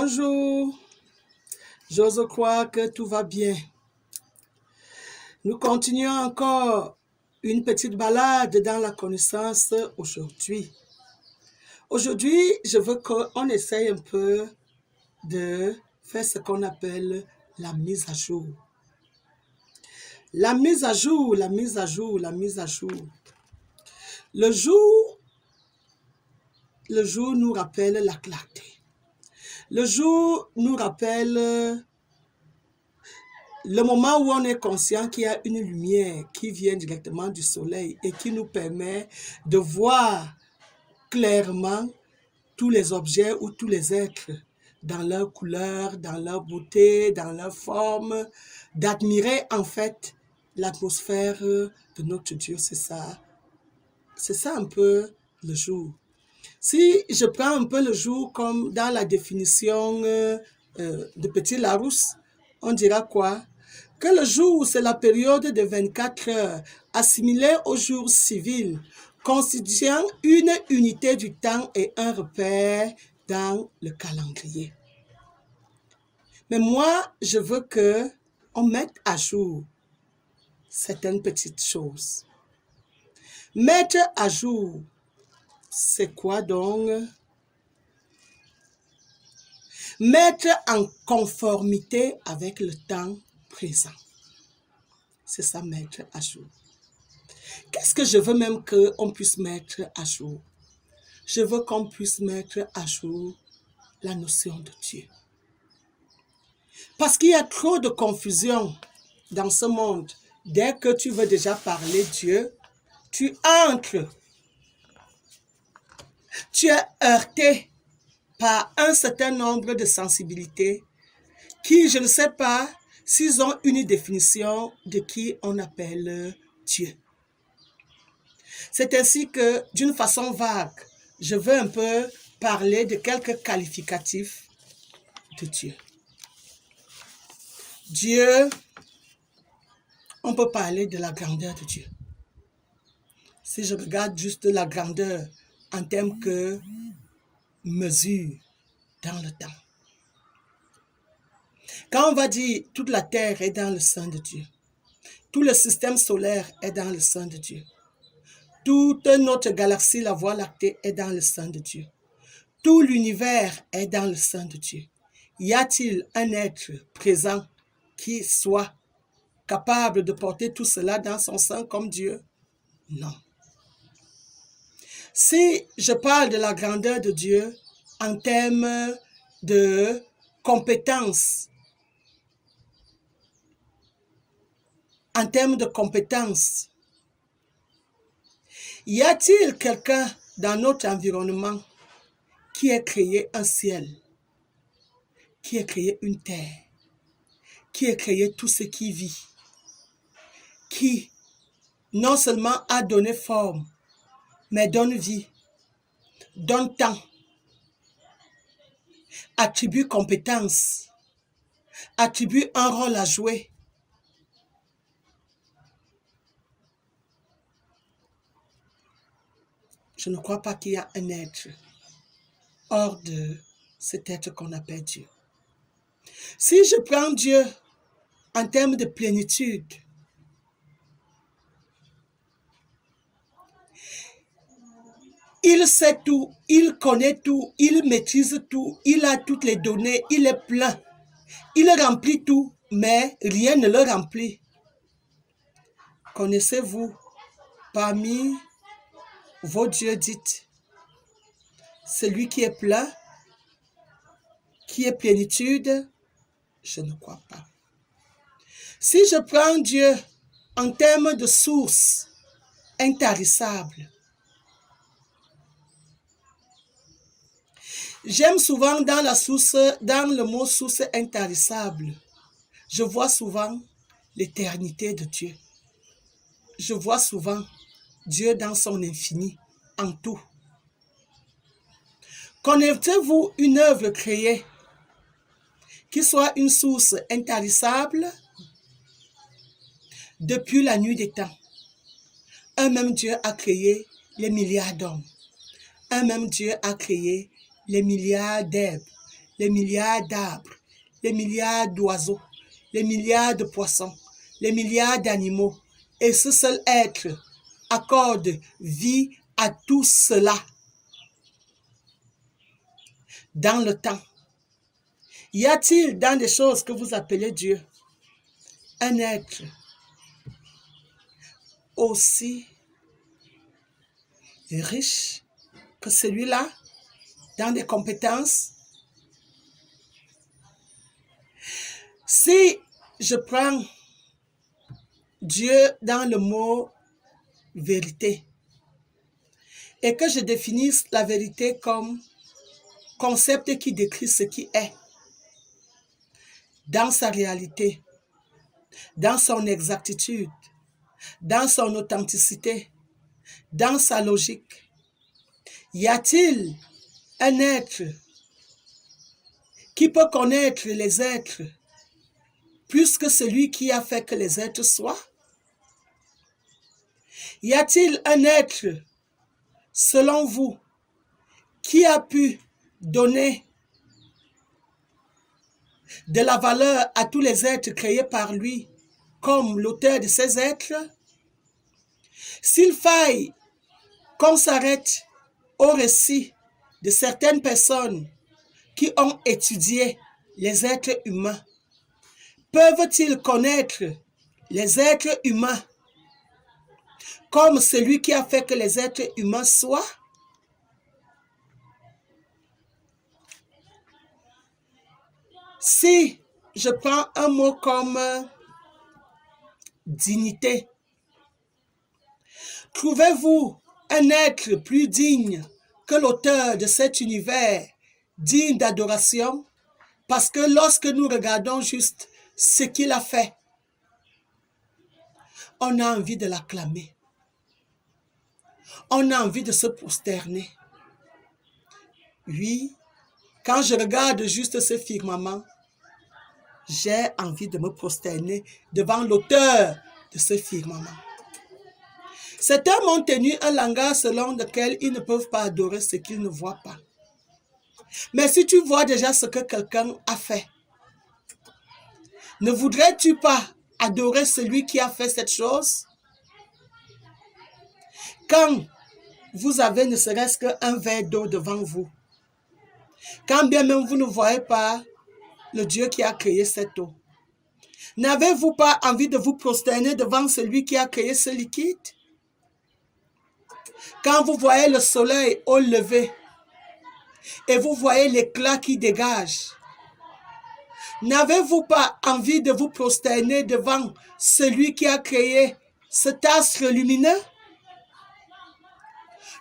Bonjour, j'ose croire que tout va bien. Nous continuons encore une petite balade dans la connaissance aujourd'hui. Aujourd'hui, je veux qu'on essaye un peu de faire ce qu'on appelle la mise à jour. La mise à jour, la mise à jour, la mise à jour. Le jour nous rappelle la clarté. Le jour nous rappelle le moment où on est conscient qu'il y a une lumière qui vient directement du soleil et qui nous permet de voir clairement tous les objets ou tous les êtres dans leur couleur, dans leur beauté, dans leur forme, d'admirer en fait l'atmosphère de notre Dieu. C'est ça un peu le jour. Si je prends un peu le jour comme dans la définition de Petit Larousse, on dira quoi? Que le jour, c'est la période de 24 heures assimilée au jour civil, constituant une unité du temps et un repère dans le calendrier. Mais moi, je veux qu'on mette à jour certaines petites choses. Mettre à jour, c'est quoi donc? Mettre en conformité avec le temps présent. C'est ça, mettre à jour. Qu'est-ce que je veux même qu'on puisse mettre à jour? Je veux qu'on puisse mettre à jour la notion de Dieu. Parce qu'il y a trop de confusion dans ce monde. Dès que tu veux déjà parler Dieu, tu entres. Tu es heurté par un certain nombre de sensibilités qui, je ne sais pas s'ils ont une définition de qui on appelle Dieu. C'est ainsi que, d'une façon vague, je veux un peu parler de quelques qualificatifs de Dieu. Dieu, on peut parler de la grandeur de Dieu. Si je regarde juste la grandeur en termes que mesure dans le temps. Quand on va dire toute la terre est dans le sein de Dieu, tout le système solaire est dans le sein de Dieu, toute notre galaxie, la Voie lactée, est dans le sein de Dieu, tout l'univers est dans le sein de Dieu. Y a-t-il un être présent qui soit capable de porter tout cela dans son sein comme Dieu? Non. Si je parle de la grandeur de Dieu en termes de compétences, y a-t-il quelqu'un dans notre environnement qui ait créé un ciel, qui ait créé une terre, qui ait créé tout ce qui vit, qui non seulement a donné forme, mais donne vie, donne temps, attribue compétence, attribue un rôle à jouer? Je ne crois pas qu'il y a un être hors de cet être qu'on appelle Dieu. Si je prends Dieu en termes de plénitude, il sait tout, il connaît tout, il maîtrise tout, il a toutes les données, il est plein. Il remplit tout, mais rien ne le remplit. Connaissez-vous parmi vos dieux dites celui qui est plein, qui est plénitude? Je ne crois pas. Si je prends Dieu en termes de source intarissable, j'aime souvent dans le mot source intarissable, je vois souvent l'éternité de Dieu. Je vois souvent Dieu dans son infini, en tout. Connaissez-vous une œuvre créée qui soit une source intarissable? Depuis la nuit des temps, un même Dieu a créé les milliards d'hommes. Un même Dieu a créé les milliards d'herbes, les milliards d'arbres, les milliards d'oiseaux, les milliards de poissons, les milliards d'animaux. Et ce seul être accorde vie à tout cela dans le temps. Y a-t-il dans des choses que vous appelez Dieu un être aussi riche que celui-là dans des compétences? Si je prends Dieu dans le mot vérité et que je définisse la vérité comme concept qui décrit ce qui est dans sa réalité, dans son exactitude, dans son authenticité, dans sa logique, y a-t-il un être qui peut connaître les êtres plus que celui qui a fait que les êtres soient? Y a-t-il un être, selon vous, qui a pu donner de la valeur à tous les êtres créés par lui comme l'auteur de ces êtres? S'il faille qu'on s'arrête au récit de certaines personnes qui ont étudié les êtres humains, peuvent-ils connaître les êtres humains comme celui qui a fait que les êtres humains soient? Si je prends un mot comme dignité, trouvez-vous un être plus digne que l'auteur de cet univers, digne d'adoration? Parce que lorsque nous regardons juste ce qu'il a fait, on a envie de l'acclamer. On a envie de se prosterner. Oui, quand je regarde juste ce firmament, j'ai envie de me prosterner devant l'auteur de ce firmament. Certains m'ont tenu un langage selon lequel ils ne peuvent pas adorer ce qu'ils ne voient pas. Mais si tu vois déjà ce que quelqu'un a fait, ne voudrais-tu pas adorer celui qui a fait cette chose? Quand vous avez ne serait-ce qu'un verre d'eau devant vous, quand bien même vous ne voyez pas le Dieu qui a créé cette eau, n'avez-vous pas envie de vous prosterner devant celui qui a créé ce liquide? Quand vous voyez le soleil au lever et vous voyez l'éclat qui dégage, n'avez-vous pas envie de vous prosterner devant celui qui a créé cet astre lumineux?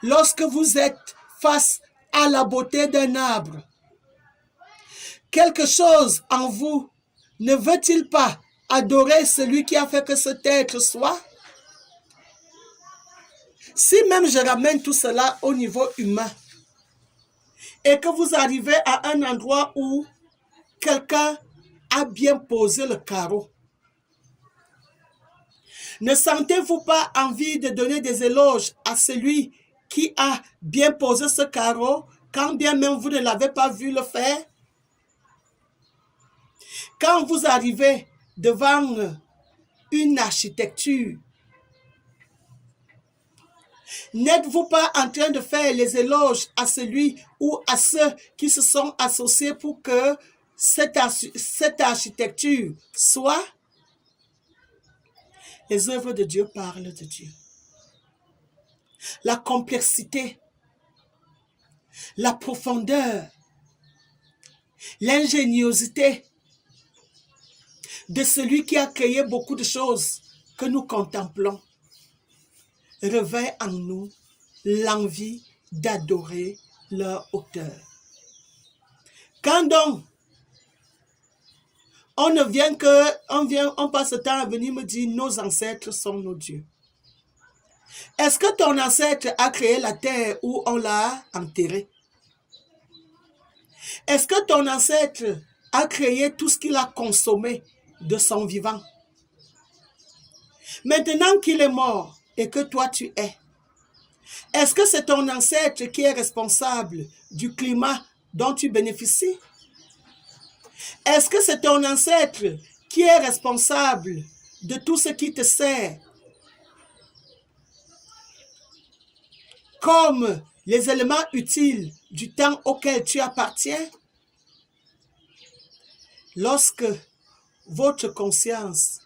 Lorsque vous êtes face à la beauté d'un arbre, quelque chose en vous ne veut-il pas adorer celui qui a fait que cet être soit? Si même je ramène tout cela au niveau humain et que vous arrivez à un endroit où quelqu'un a bien posé le carreau, ne sentez-vous pas envie de donner des éloges à celui qui a bien posé ce carreau, quand bien même vous ne l'avez pas vu le faire? Quand vous arrivez devant une architecture, n'êtes-vous pas en train de faire les éloges à celui ou à ceux qui se sont associés pour que cette architecture soit? Les œuvres de Dieu parlent de Dieu. La complexité, la profondeur, l'ingéniosité de celui qui a créé beaucoup de choses que nous contemplons réveille en nous l'envie d'adorer leur auteur. Quand donc on passe le temps à venir me dire nos ancêtres sont nos dieux. Est-ce que ton ancêtre a créé la terre où on l'a enterré? Est-ce que ton ancêtre a créé tout ce qu'il a consommé de son vivant? Maintenant qu'il est mort et que toi tu es, est-ce que c'est ton ancêtre qui est responsable du climat dont tu bénéficies? Est-ce que c'est ton ancêtre qui est responsable de tout ce qui te sert, comme les éléments utiles du temps auquel tu appartiens? Lorsque votre conscience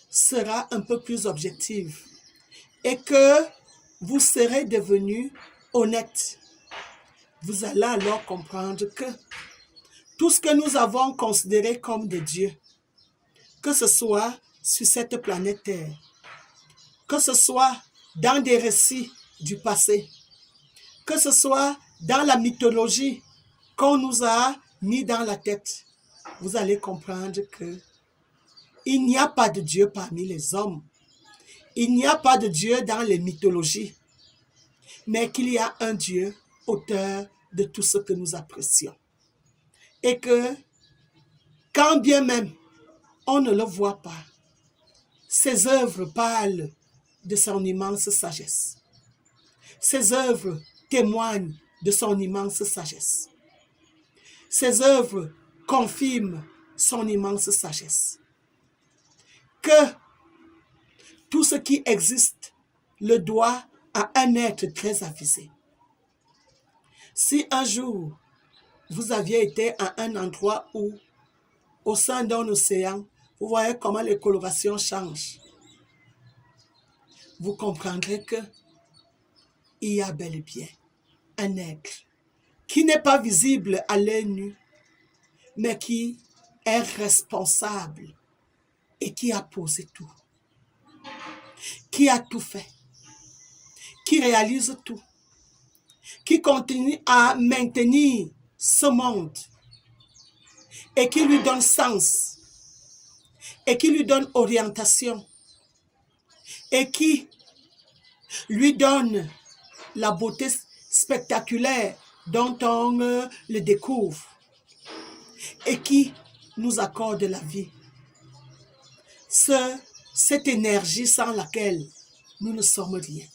sera un peu plus objective et que vous serez devenu honnête, vous allez alors comprendre que tout ce que nous avons considéré comme des dieux, que ce soit sur cette planète Terre, que ce soit dans des récits du passé, que ce soit dans la mythologie qu'on nous a mis dans la tête, vous allez comprendre que il n'y a pas de Dieu parmi les hommes. Il n'y a pas de Dieu dans les mythologies, mais qu'il y a un Dieu auteur de tout ce que nous apprécions. Et que, quand bien même on ne le voit pas, ses œuvres parlent de son immense sagesse. Ses œuvres témoignent de son immense sagesse. Ses œuvres confirment son immense sagesse. Que tout ce qui existe le doit à un être très avisé. Si un jour, vous aviez été à un endroit où, au sein d'un océan, vous voyez comment les colorations changent, vous comprendrez que il y a bel et bien un être qui n'est pas visible à l'œil nu, mais qui est responsable et qui a posé tout, qui a tout fait, qui réalise tout, qui continue à maintenir ce monde et qui lui donne sens et qui lui donne orientation et qui lui donne la beauté spectaculaire dont on le découvre et qui nous accorde la vie. Cette énergie sans laquelle nous ne sommes rien.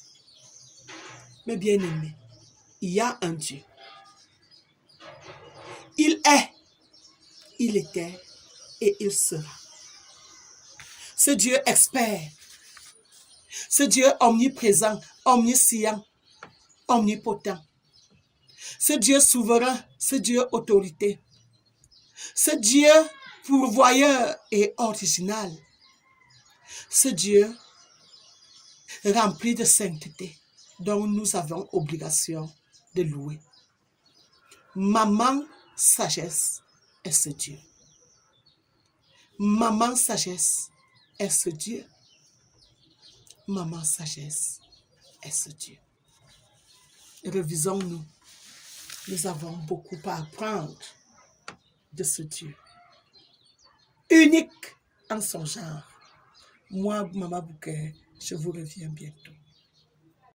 Mais bien aimés, il y a un Dieu. Il est, il était et il sera. Ce Dieu expert, ce Dieu omniprésent, omniscient, omnipotent, ce Dieu souverain, ce Dieu autorité, ce Dieu pourvoyeur et original, ce Dieu rempli de sainteté dont nous avons obligation de louer. Maman sagesse est ce Dieu. Maman sagesse est ce Dieu. Maman sagesse est ce Dieu. Revisons-nous. Nous avons beaucoup à apprendre de ce Dieu. Unique en son genre. Moi, Maman Bouquet, je vous reviens bientôt.